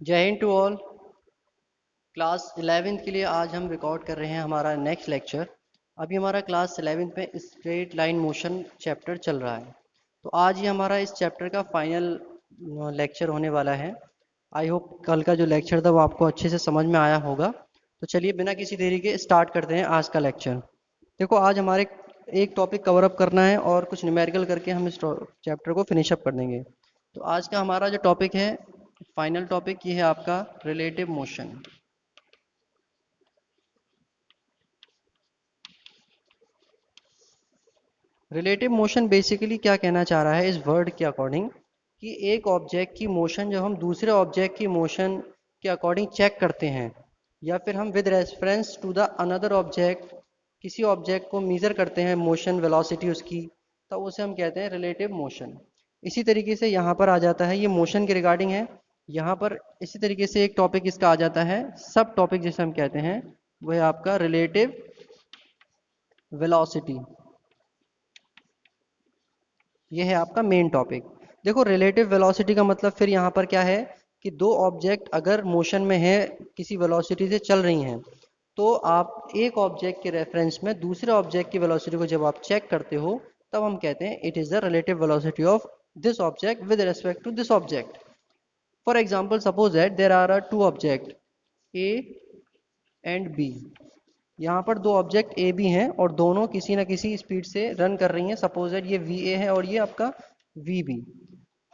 जय Hind to all. Class 11th के लिए आज हम रिकॉर्ड कर रहे हैं हमारा नेक्स्ट लेक्चर। अभी हमारा क्लास 11th में स्ट्रेट लाइन मोशन चैप्टर चल रहा है। तो आज ही हमारा इस चैप्टर का फाइनल लेक्चर होने वाला है। आई होप कल का जो लेक्चर था वो आपको अच्छे से समझ में आया होगा। तो चलिए बिना किसी देरी के स्टार्ट करते हैं आज का लेक्चर। देखो, आज हमारे एक टॉपिक कवर अप करना है और कुछ न्यूमेरिकल करके हम इस चैप्टर को फिनिश अप कर देंगे। तो आज का हमारा जो टॉपिक है, फाइनल टॉपिक, ये है आपका relative motion. Relative motion basically क्या कहना चाह रहा है इस वर्ड के अकॉर्डिंग, कि एक ऑब्जेक्ट की मोशन जब हम दूसरे ऑब्जेक्ट की मोशन के अकॉर्डिंग चेक करते हैं, या फिर हम with reference to the another object किसी ऑब्जेक्ट को मेजर करते हैं मोशन वेलोसिटी उसकी, तो उसे हम कहते हैं रिलेटिव मोशन। इसी तरीके से यहाँ पर आ जाता है, ये मोशन के रिगार्डिंग है। यहाँ पर इसी तरीके से एक टॉपिक इसका आ जाता है, सब टॉपिक जिसे हम कहते हैं वो है आपका रिलेटिव वेलोसिटी। ये है आपका मेन टॉपिक। देखो, रिलेटिव वेलोसिटी का मतलब फिर यहाँ पर क्या है कि दो ऑब्जेक्ट अगर मोशन में है, किसी वेलोसिटी से चल रही हैं, तो आप एक ऑब्जेक्ट के रेफरेंस में दूसरे ऑब्जेक्ट की वेलोसिटी को जब आप चेक करते हो, तब हम कहते हैं it is the relative velocity of this object with respect to this object. For example, suppose that there are two object A and B. यहाँ पर दो ऑब्जेक्ट ए बी हैं और दोनों किसी न किसी स्पीड से रन कर रही हैं। सपोज दैट ये वी ए है और ये आपका वी बी।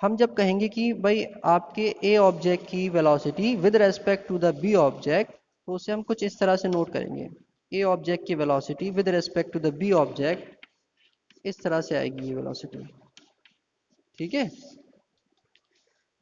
हम जब कहेंगे कि भाई आपके ए ऑब्जेक्ट की velocity with respect to the B object, तो उसे हम कुछ इस तरह से नोट करेंगे। ए ऑब्जेक्ट की velocity with respect to the B object, इस तरह से आएगी ये वेलोसिटी। ठीक है,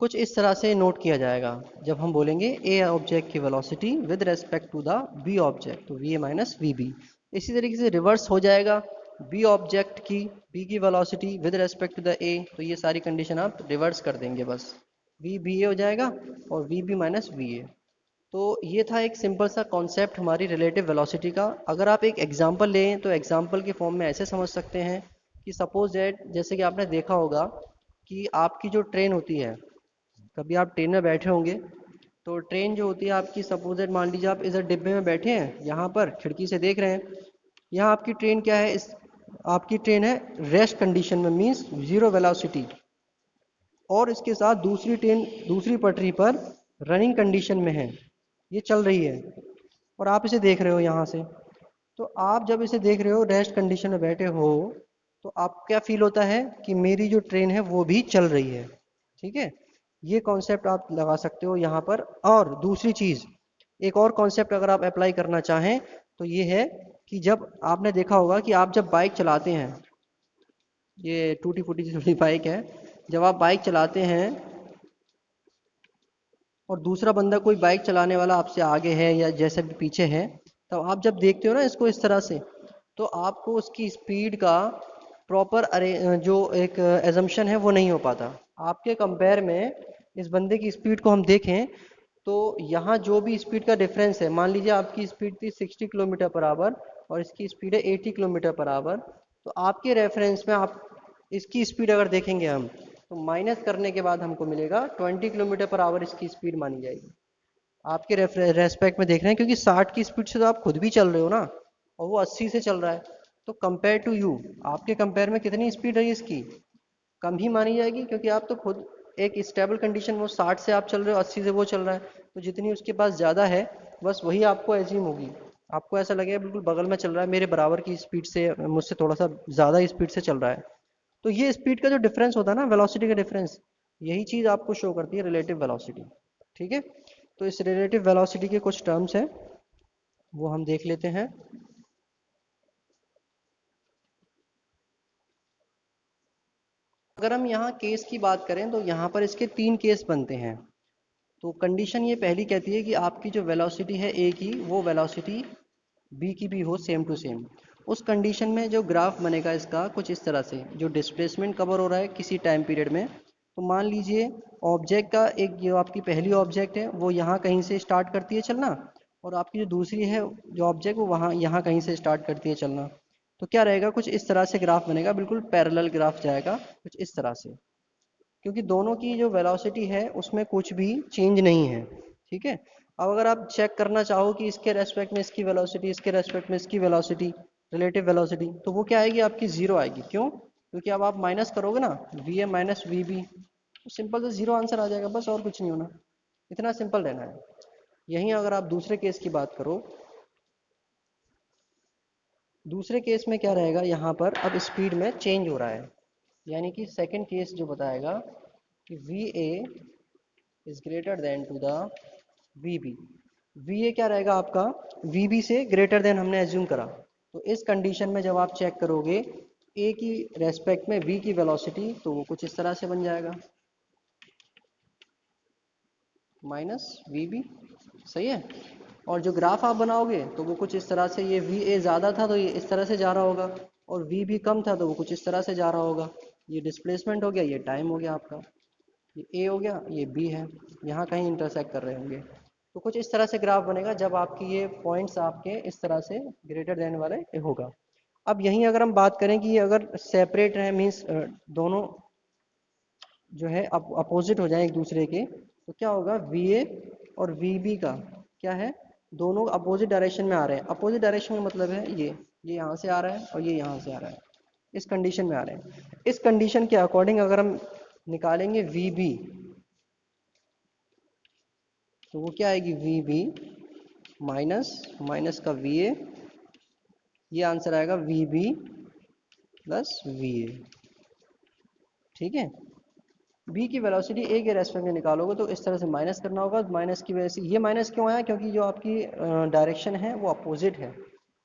कुछ इस तरह से नोट किया जाएगा जब हम बोलेंगे ए ऑब्जेक्ट की velocity with respect to the B object, तो V A minus V B. इसी तरीके से रिवर्स हो जाएगा, बी ऑब्जेक्ट की बी की velocity with respect to the A, तो ये सारी कंडीशन आप रिवर्स कर देंगे, बस वी बी ए हो जाएगा और V B minus V A. तो ये था एक सिंपल सा कॉन्सेप्ट हमारी रिलेटिव वेलोसिटी का। अगर आप एक एग्जांपल लें तो एग्जांपल के फॉर्म में ऐसे समझ सकते हैं कि सपोज दैट, जैसे कि आपने देखा होगा कि आपकी जो ट्रेन होती है, कभी आप ट्रेन में बैठे होंगे, तो ट्रेन जो होती है आपकी, सपोज दैट मान लीजिए आप इधर डिब्बे में बैठे हैं, यहाँ पर खिड़की से देख रहे हैं। यहाँ आपकी ट्रेन क्या है, इस आपकी ट्रेन है रेस्ट कंडीशन में, मीन्स जीरो वेलोसिटी। और इसके साथ दूसरी ट्रेन दूसरी पटरी पर रनिंग कंडीशन में है, ये चल रही है और आप इसे देख रहे हो यहाँ से। तो आप जब इसे देख रहे हो रेस्ट कंडीशन में बैठे हो, तो आप क्या फील होता है कि मेरी जो ट्रेन है वो भी चल रही है। ठीक है, ये कॉन्सेप्ट आप लगा सकते हो यहाँ पर। और दूसरी चीज़, एक और कॉन्सेप्ट अगर आप अप्लाई करना चाहें तो ये है कि जब आपने देखा होगा कि आप जब बाइक चलाते हैं, ये टूटी फूटी सी थोड़ी बाइक है, जब आप बाइक चलाते हैं और दूसरा बंदा कोई बाइक चलाने वाला आपसे आगे है या जैसे भी पीछे है, तो आप जब देखते हो ना इसको इस तरह से, तो आपको उसकी स्पीड का प्रॉपर अरे जो एक एजम्पशन है वो नहीं हो पाता। आपके कंपेयर में इस बंदे की स्पीड को हम देखें, तो यहाँ जो भी स्पीड का डिफरेंस है, मान लीजिए आपकी स्पीड थी 60 किलोमीटर पर आवर और इसकी स्पीड है 80 किलोमीटर पर आवर, तो आपके रेफरेंस में आप इसकी स्पीड अगर देखेंगे हम, तो माइनस करने के बाद हमको मिलेगा 20 किलोमीटर पर आवर इसकी स्पीड मानी जाएगी। आपके रेस्पेक्ट में देख रहे हैं, क्योंकि 60 की स्पीड से तो आप खुद भी चल रहे हो ना, और वो 80 से चल रहा है, तो कंपेयर टू यू, आपके कंपेयर में कितनी स्पीड रही इसकी, कम ही मानी जाएगी, क्योंकि आप तो खुद एक स्टेबल कंडीशन में 60 से आप चल रहे हो, 80 से वो चल रहा है, तो जितनी उसके पास ज़्यादा है बस वही आपको एज्यूम होगी। आपको ऐसा लगेगा बिल्कुल बगल में चल रहा है, मेरे बराबर की स्पीड से, मुझसे थोड़ा सा ज़्यादा स्पीड से चल रहा है। तो ये स्पीड का जो डिफरेंस होता है ना, वेलोसिटी का डिफरेंस, यही चीज़ आपको शो करती है रिलेटिव वेलोसिटी। ठीक है, तो इस रिलेटिव वेलोसिटी के कुछ टर्म्स हैं, वो हम देख लेते हैं। अगर हम यहाँ केस की बात करें तो यहाँ पर इसके 3 केस बनते हैं। तो कंडीशन ये पहली कहती है कि आपकी जो वेलोसिटी है ए की, वो वेलोसिटी बी की भी हो सेम टू सेम। उस कंडीशन में जो ग्राफ बनेगा इसका कुछ इस तरह से, जो डिस्प्लेसमेंट कवर हो रहा है किसी टाइम पीरियड में, तो मान लीजिए ऑब्जेक्ट का एक, जो आपकी पहली ऑब्जेक्ट है वो यहाँ कहीं से स्टार्ट करती है चलना, और आपकी जो दूसरी है जो ऑब्जेक्ट, वो वहाँ यहाँ कहीं से स्टार्ट करती है चलना। तो क्या रहेगा, कुछ इस तरह से ग्राफ बनेगा, बिल्कुल पैरेलल ग्राफ जाएगा कुछ इस तरह से। क्योंकि दोनों की जो वेलोसिटी है उसमें कुछ भी चेंज नहीं है। ठीक है। अब अगर आप चेक करना चाहो कि इसके रेस्पेक्ट में इसकी वेलोसिटी, इसके रेस्पेक्ट में इसकी वेलोसिटी, रिलेटिव वेलोसिटी, तो वो क्या आएगी, आपकी जीरो आएगी। क्यों? क्योंकि अब आप माइनस करोगे ना, V A minus V B, तो सिंपल से जीरो आंसर आ जाएगा, बस और कुछ नहीं होना, इतना सिंपल रहना है। यहीं अगर आप दूसरे केस की बात करो, दूसरे केस में क्या रहेगा, यहाँ पर अब स्पीड में चेंज हो रहा है, यानी कि सेकंड केस जो बताएगा कि V A is greater than to the V B. V A क्या रहेगा आपका, वी बी से ग्रेटर देन हमने एज्यूम करा, तो इस कंडीशन में जब आप चेक करोगे ए की रेस्पेक्ट में वी की वेलोसिटी, तो वो कुछ इस तरह से बन जाएगा, माइनस वी बी। सही है। और जो ग्राफ आप बनाओगे तो वो कुछ इस तरह से, ये वी ए ज़्यादा था तो ये इस तरह से जा रहा होगा, और वी भी कम था तो वो कुछ इस तरह से जा रहा होगा। ये डिस्प्लेसमेंट हो गया, ये टाइम हो गया आपका, ये ए हो गया, ये बी है, यहाँ कहीं इंटरसेक्ट कर रहे होंगे। तो कुछ इस तरह से ग्राफ बनेगा जब आपकी ये पॉइंट्स आपके इस तरह से ग्रेटर देन वाले होगा। अब यहीं अगर हम बात करें कि ये अगर सेपरेट है, मीन्स दोनों जो है अपोजिट हो जाए एक दूसरे के, तो क्या होगा, वी ए और वी बी का क्या है, दोनों अपोजिट डायरेक्शन में आ रहे हैं। अपोजिट डायरेक्शन का मतलब है ये यहाँ से आ रहा है और ये यहाँ से आ रहा है, इस कंडीशन में आ रहे हैं। इस कंडीशन के अकॉर्डिंग अगर हम निकालेंगे वी बी, तो वो क्या आएगी, वी बी माइनस माइनस का वी ए, ये आंसर आएगा V B plus V A. ठीक है। बी की वेलोसिटी ए के रेस्पेक्ट में निकालोगे तो इस तरह से माइनस करना होगा, माइनस की वजह से ये माइनस क्यों आया, क्योंकि जो आपकी डायरेक्शन है वो अपोजिट है,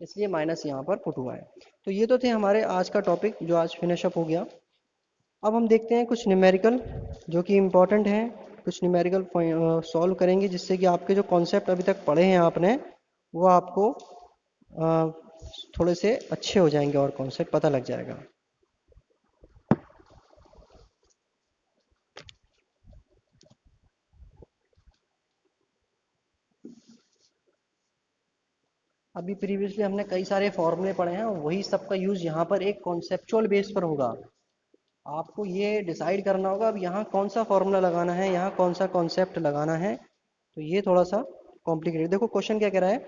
इसलिए माइनस यहाँ पर पुट हुआ है। तो ये तो थे हमारे आज का टॉपिक जो आज फिनिश अप हो गया। अब हम देखते हैं कुछ न्यूमेरिकल जो कि इम्पोर्टेंट हैं, कुछ न्यूमेरिकल सॉल्व करेंगे, जिससे कि आपके जो कॉन्सेप्ट अभी तक पढ़े हैं आपने, वो आपको थोड़े से अच्छे हो जाएंगे और कॉन्सेप्ट पता लग जाएगा। अभी प्रीवियसली हमने कई सारे फॉर्मूले पढ़े हैं, वही सबका यूज़ यहाँ पर एक कॉन्सेप्चुअल बेस पर होगा। आपको ये डिसाइड करना होगा अब यहाँ कौन सा फॉर्मूला लगाना है, यहाँ कौन सा कॉन्सेप्ट लगाना है, तो ये थोड़ा सा कॉम्प्लिकेटेड। देखो क्वेश्चन क्या कह रहा है,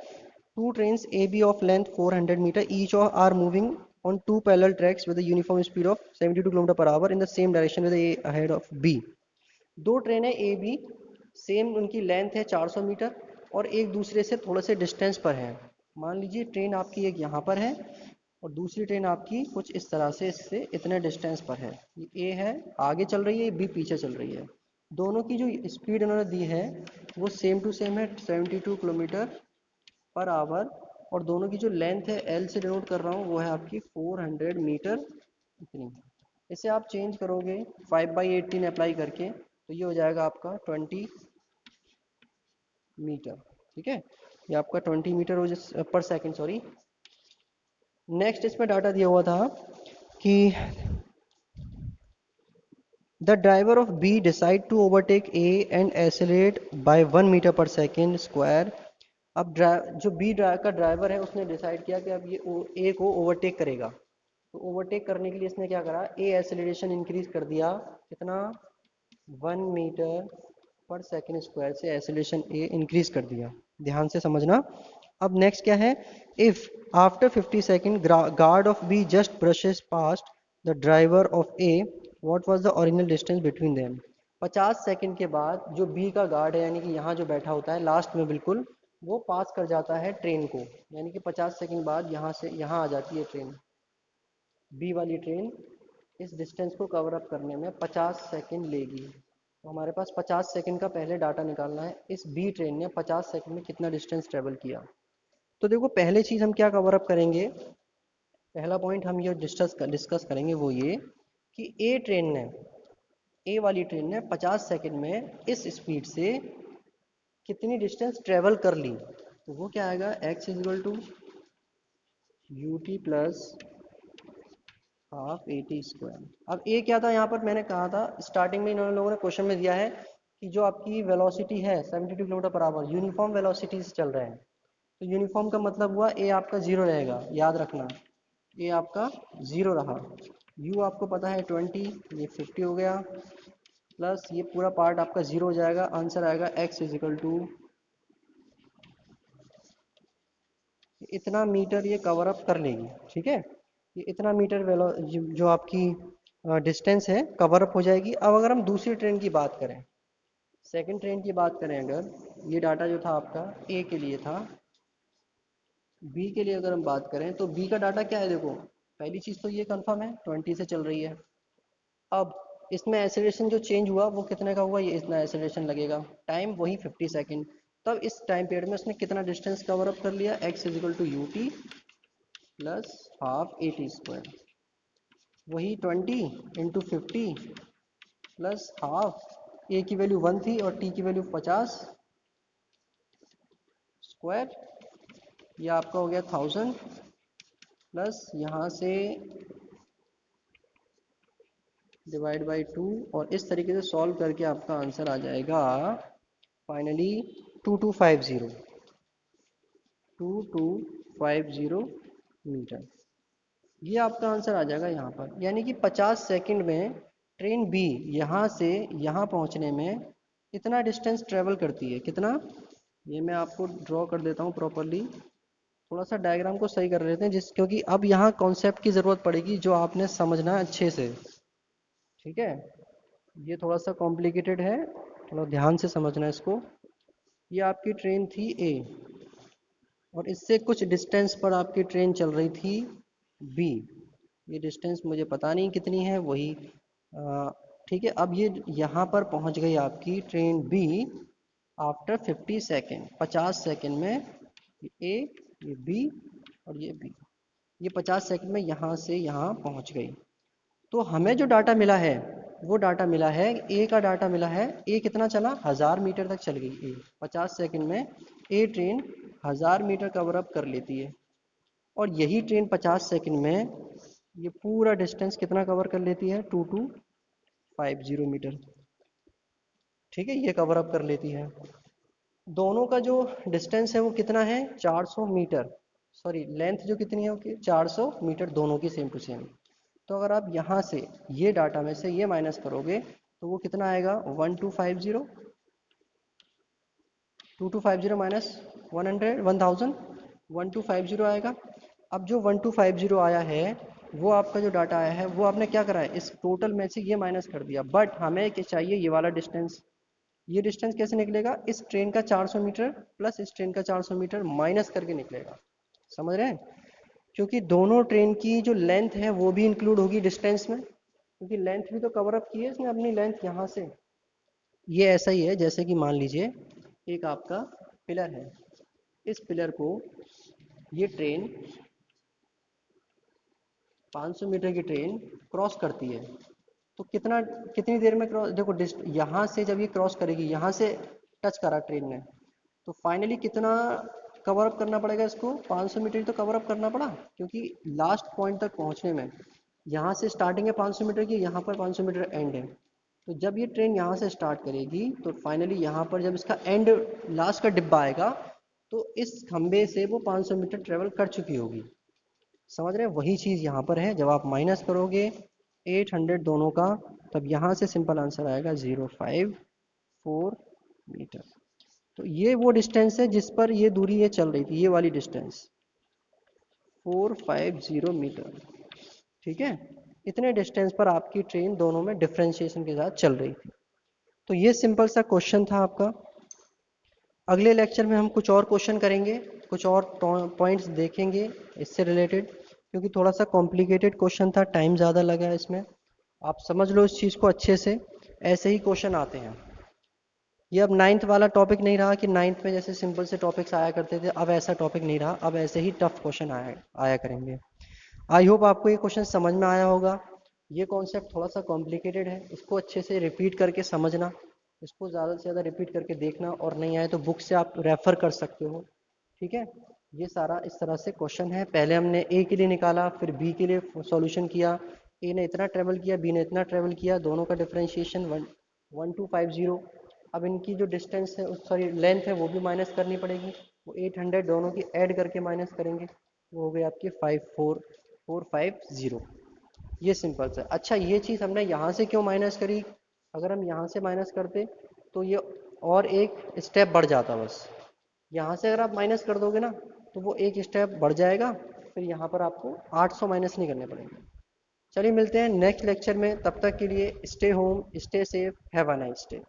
two trains A B of length 400 metre each are moving on two parallel tracks with uniform speed of 72 kilometre per hour in the same direction with A ahead of B. दो train है A B, same उनकी length है 400 metre और एक दूसरे से थोड़े से डिस्टेंस पर है। मान लीजिए ट्रेन आपकी एक यहाँ पर है और दूसरी ट्रेन आपकी कुछ इस तरह से इससे इतने डिस्टेंस पर है। ये ए है आगे चल रही है, बी पीछे चल रही है। दोनों की जो स्पीड उन्होंने दी है वो सेम टू सेम है, 72 किलोमीटर पर आवर, और दोनों की जो लेंथ है एल से डिनोट कर रहा हूँ वो है आपकी 400 मीटर इतनी। इसे आप चेंज करोगे 5/18 अप्लाई करके तो ये हो जाएगा आपका 20 मीटर। ठीक है, ये आपका 20 मीटर हो पर सेकंड, सॉरी। नेक्स्ट इसमें डाटा दिया हुआ था कि the driver of B decide to overtake A and accelerate by 1 metre per second square. अब जो बी का ड्राइवर है उसने डिसाइड किया कि अब ये ए को ओवरटेक करेगा, तो ओवरटेक करने के लिए इसने क्या करा, ए एक्सेलरेशन इंक्रीज कर दिया, कितना, 1 मीटर पर सेकेंड स्क्वायर से एक्सेलरेशन ए इंक्रीज कर दिया। ध्यान से समझना। अब नेक्स्ट क्या है, if after 50 second guard of be just brushes past the driver of A, what was the original distance between them. 50 second के बाद जो बी का गार्ड है, यानी कि यहाँ जो बैठा होता है लास्ट में बिल्कुल, वो पास कर जाता है ट्रेन को, यानी कि 50 सेकेंड बाद यहाँ से यहाँ आ जाती है ट्रेन, बी वाली ट्रेन इस डिस्टेंस को कवर अप करने में 50 सेकेंड लेगी। तो हमारे पास 50 सेकेंड का पहले डाटा निकालना है, इस बी ट्रेन ने 50 सेकेंड में कितना डिस्टेंस ट्रेवल किया। तो देखो पहले चीज़ हम क्या कवर अप करेंगे, पहला पॉइंट हम ये डिस्कस करेंगे वो ये कि ए वाली ट्रेन ने 50 सेकेंड में इस स्पीड से कितनी डिस्टेंस ट्रेवल कर ली, तो वो क्या आएगा, x is equal to u t plus half a t square. अब ए क्या था, यहाँ पर मैंने कहा था स्टार्टिंग में इन्होंने लोगों ने क्वेश्चन में दिया है कि जो आपकी वेलोसिटी है 72 kilometre per our, uniform velocity से चल रहे हैं, तो यूनिफॉर्म का मतलब हुआ ए आपका जीरो रहेगा, याद रखना, ए आपका जीरो रहा। यू आपको पता है 20, ये 50 हो गया, प्लस ये पूरा पार्ट आपका जीरो हो जाएगा, आंसर आएगा x इज इक्वल टू इतना मीटर ये कवर अप कर लेगी। ठीक है, ये इतना मीटर जो आपकी डिस्टेंस है कवर अप हो जाएगी। अब अगर हम दूसरी ट्रेन की बात करें, सेकंड ट्रेन की बात करें, अगर ये डाटा जो था आपका ए के लिए था, बी के लिए अगर हम बात करें तो बी का डाटा क्या है, देखो पहली चीज़ तो ये कंफर्म है 20 से चल रही है। अब इसमें एक्सेलरेशन जो चेंज हुआ वो कितने का हुआ, ये इतना एक्सेलरेशन लगेगा, टाइम वही 50 सेकेंड। तब इस टाइम पीरियड में उसने कितना डिस्टेंस कवर अप कर लिया, x is equal to u t plus half a t square, वही 20 × 50 प्लस हाफ, ए की वैल्यू 1 थी और टी की वैल्यू 50 स्क्वायर, ये आपका हो गया 1000 प्लस यहाँ से डिवाइड बाई 2, और इस तरीके से सॉल्व करके आपका आंसर आ जाएगा फाइनली 2250 2250 मीटर। ये आपका आंसर आ जाएगा यहाँ पर, यानी कि 50 सेकंड में ट्रेन बी यहाँ से यहाँ पहुँचने में इतना डिस्टेंस ट्रेवल करती है। कितना, ये मैं आपको ड्रॉ कर देता हूँ प्रॉपरली, थोड़ा सा डायग्राम को सही कर लेते हैं क्योंकि अब यहाँ कॉन्सेप्ट की ज़रूरत पड़ेगी जो आपने समझना है अच्छे से। ठीक है, ये थोड़ा सा कॉम्प्लिकेटेड है, थोड़ा ध्यान से समझना इसको। ये आपकी ट्रेन थी ए और इससे कुछ डिस्टेंस पर आपकी ट्रेन चल रही थी बी। ये डिस्टेंस मुझे पता नहीं कितनी है, वही ठीक है। अब ये यहाँ पर पहुँच गई आपकी train B after 50 second, 50 second में ये ए, ये बी और ये बी, ये 50 सेकेंड में यहाँ से यहाँ पहुँच गई। तो हमें जो डाटा मिला है वो डाटा मिला है, ए का डाटा मिला है, ए कितना चला, 1000 मीटर तक चल गई ए 50 सेकंड में। ए ट्रेन 1000 मीटर कवर अप कर लेती है और यही ट्रेन 50 सेकंड में ये पूरा डिस्टेंस कितना कवर कर लेती है, 2250 मीटर। ठीक है, ये कवर अप कर लेती है। दोनों का जो डिस्टेंस है वो कितना है, 400 मीटर, सॉरी लेंथ जो कितनी है ओके 400 मीटर, दोनों की सेम टू सेम। तो अगर आप यहाँ से ये डाटा में से ये माइनस करोगे तो वो कितना आएगा, 1250, 2250 माइनस 100, 1000, 1250 आएगा। अब जो 1250 आया है वो आपका जो डाटा आया है वो आपने क्या करा है, इस टोटल में से ये माइनस कर दिया, बट हमें क्या चाहिए, ये वाला डिस्टेंस। ये डिस्टेंस कैसे निकलेगा, इस ट्रेन का 400 मीटर प्लस इस ट्रेन का 400 मीटर माइनस करके निकलेगा। समझ रहे हैं, क्योंकि दोनों ट्रेन की जो लेंथ है वो भी इंक्लूड होगी डिस्टेंस में, क्योंकि लेंथ भी तो कवर अप की है इसने अपनी लेंथ यहाँ से। ये ऐसा ही है जैसे कि मान लीजिए एक आपका पिलर है, इस पिलर को ये ट्रेन 500 मीटर की ट्रेन क्रॉस करती है, तो कितनी देर में क्रॉस, देखो यहाँ से जब ये क्रॉस करेगी, यहाँ से टच करा ट्रेन ने, तो फाइनली कितना कवर अप करना पड़ेगा इसको, 500 मीटर ही तो कवर अप करना पड़ा, क्योंकि लास्ट पॉइंट तक पहुँचने में यहाँ से स्टार्टिंग है 500 मीटर की, यहाँ पर 500 मीटर एंड है। तो जब ये ट्रेन यहाँ से स्टार्ट करेगी तो फाइनली यहाँ पर जब इसका एंड लास्ट का डिब्बा आएगा तो इस खंबे से वो 500 मीटर ट्रेवल कर चुकी होगी। समझ रहे हैं, वही चीज़ यहाँ पर है, जब आप माइनस करोगे 800 दोनों का, तब यहाँ से सिंपल आंसर आएगा 054 मीटर। तो ये वो डिस्टेंस है जिस पर ये दूरी ये चल रही थी, ये वाली डिस्टेंस 450 मीटर। ठीक है, इतने डिस्टेंस पर आपकी ट्रेन दोनों में डिफरेंशिएशन के साथ चल रही थी। तो ये सिंपल सा क्वेश्चन था आपका। अगले लेक्चर में हम कुछ और क्वेश्चन करेंगे, कुछ और पॉइंट्स देखेंगे इससे रिलेटेड, क्योंकि थोड़ा सा कॉम्प्लिकेटेड क्वेश्चन था, टाइम ज़्यादा लगा है इसमें। आप समझ लो इस चीज़ को अच्छे से, ऐसे ही क्वेश्चन आते हैं। ये अब 9th वाला टॉपिक नहीं रहा कि 9th में जैसे सिंपल से टॉपिक्स आया करते थे, अब ऐसा टॉपिक नहीं रहा, अब ऐसे ही टफ क्वेश्चन आया करेंगे। आई होप आपको ये क्वेश्चन समझ में आया होगा। ये कॉन्सेप्ट थोड़ा सा कॉम्प्लिकेटेड है, इसको अच्छे से रिपीट करके समझना, इसको ज़्यादा से ज़्यादा रिपीट करके देखना, और नहीं आए तो बुक से आप रेफ़र कर सकते हो। ठीक है, ये सारा इस तरह से क्वेश्चन है। पहले हमने ए के लिए निकाला, फिर बी के लिए सॉल्यूशन किया, ए ने इतना ट्रेवल किया, बी ने इतना ट्रेवल किया, दोनों का डिफरेंशिएशन 1250। अब इनकी जो डिस्टेंस है, सॉरी लेंथ है, वो भी माइनस करनी पड़ेगी, वो 800 दोनों की ऐड करके माइनस करेंगे, वो हो गई आपकी 54450। ये सिंपल सा। अच्छा, ये चीज़ हमने यहाँ से क्यों माइनस करी, अगर हम यहाँ से माइनस करते तो ये और एक स्टेप बढ़ जाता बस। यहाँ से अगर आप माइनस कर दोगे ना तो वो एक स्टेप बढ़ जाएगा, फिर यहाँ पर आपको 800 माइनस नहीं करने पड़ेंगे। चलिए मिलते हैं नेक्स्ट लेक्चर में, तब तक के लिए stay home, stay safe, have a nice day.